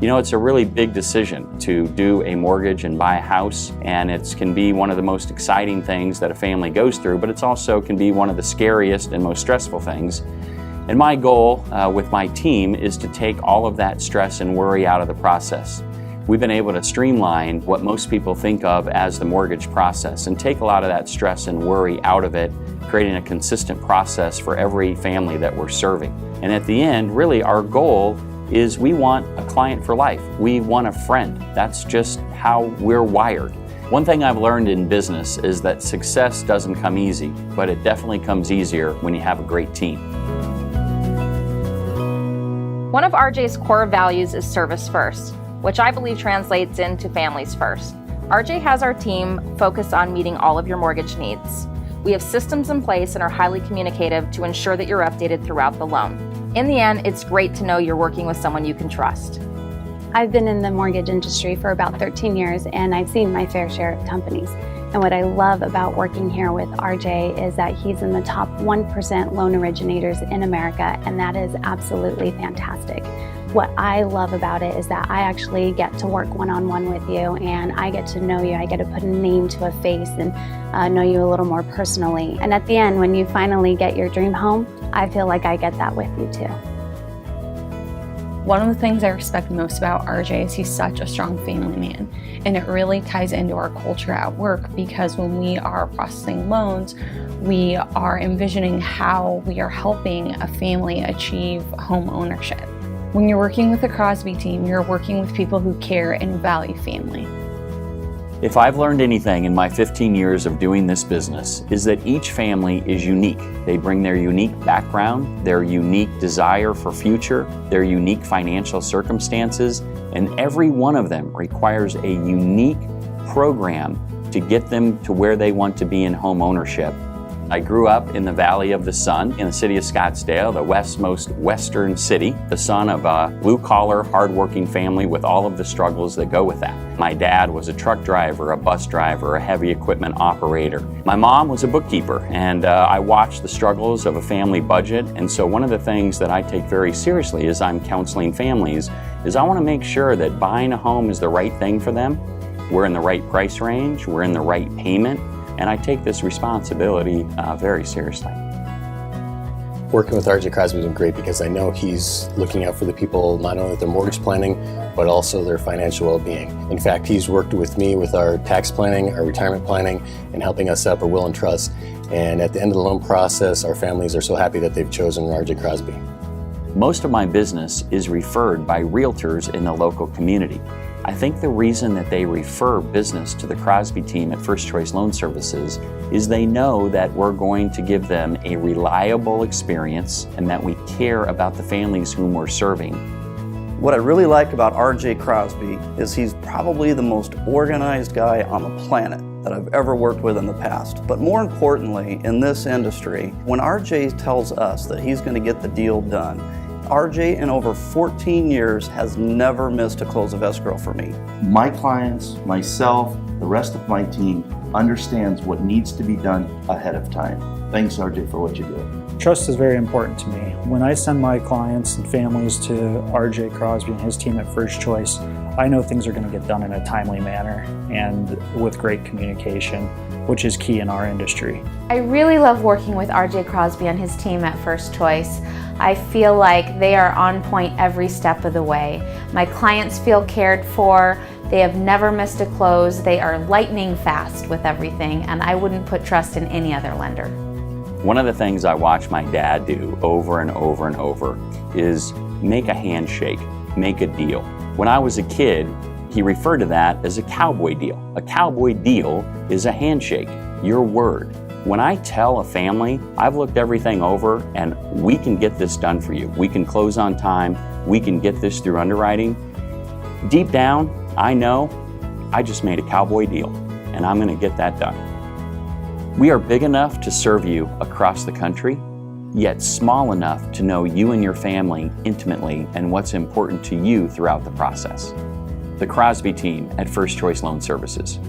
You know, it's a really big decision to do a mortgage and buy a house, and it can be one of the most exciting things that a family goes through, but it's also can be one of the scariest and most stressful things. And my goal with my team is to take all of that stress and worry out of the process. We've been able to streamline what most people think of as the mortgage process and take a lot of that stress and worry out of it, creating a consistent process for every family that we're serving. And at the end, really our goal is we want a client for life. We want a friend. That's just how we're wired. One thing I've learned in business is that success doesn't come easy, but it definitely comes easier when you have a great team. One of RJ's core values is service first, which I believe translates into families first. RJ has our team focused on meeting all of your mortgage needs. We have systems in place and are highly communicative to ensure that you're updated throughout the loan. In the end, it's great to know you're working with someone you can trust. I've been in the mortgage industry for about 13 years and I've seen my fair share of companies. And what I love about working here with RJ is that he's in the top 1% loan originators in America, and that is absolutely fantastic. What I love about it is that I actually get to work one-on-one with you and I get to know you. I get to put a name to a face and know you a little more personally. And at the end, when you finally get your dream home, I feel like I get that with you too. One of the things I respect most about RJ is he's such a strong family man, and it really ties into our culture at work because when we are processing loans, we are envisioning how we are helping a family achieve home ownership. When you're working with the Crosby team, you're working with people who care and value family. If I've learned anything in my 15 years of doing this business, is that each family is unique. They bring their unique background, their unique desire for future, their unique financial circumstances, and every one of them requires a unique program to get them to where they want to be in home ownership. I grew up in the Valley of the Sun in the city of Scottsdale, the west's most western city, the son of a blue-collar, hard-working family with all of the struggles that go with that. My dad was a truck driver, a bus driver, a heavy equipment operator. My mom was a bookkeeper, and I watched the struggles of a family budget, and so one of the things that I take very seriously as I'm counseling families is I want to make sure that buying a home is the right thing for them. We're in the right price range, we're in the right payment, and I take this responsibility very seriously. Working with RJ Crosby has been great because I know he's looking out for the people, not only with their mortgage planning, but also their financial well-being. In fact, he's worked with me with our tax planning, our retirement planning, and helping us set up a will and trust. And at the end of the loan process, our families are so happy that they've chosen RJ Crosby. Most of my business is referred by realtors in the local community. I think the reason that they refer business to the Crosby team at First Choice Loan Services is they know that we're going to give them a reliable experience and that we care about the families whom we're serving. What I really like about RJ Crosby is he's probably the most organized guy on the planet that I've ever worked with in the past. But more importantly, in this industry, when RJ tells us that he's going to get the deal done, RJ in over 14 years has never missed a close of escrow for me. My clients, myself, the rest of my team understands what needs to be done ahead of time. Thanks, RJ, for what you do. Trust is very important to me. When I send my clients and families to RJ Crosby and his team at First Choice, I know things are going to get done in a timely manner and with great communication, which is key in our industry. I really love working with RJ Crosby and his team at First Choice. I feel like they are on point every step of the way. My clients feel cared for. They have never missed a close. They are lightning fast with everything, and I wouldn't put trust in any other lender. One of the things I watch my dad do over and over and over is make a handshake, make a deal. When I was a kid, he referred to that as a cowboy deal. A cowboy deal is a handshake, your word. When I tell a family, I've looked everything over and we can get this done for you. We can close on time. We can get this through underwriting. Deep down, I know I just made a cowboy deal and I'm going to get that done. We are big enough to serve you across the country, yet small enough to know you and your family intimately and what's important to you throughout the process. The Crosby team at First Choice Loan Services.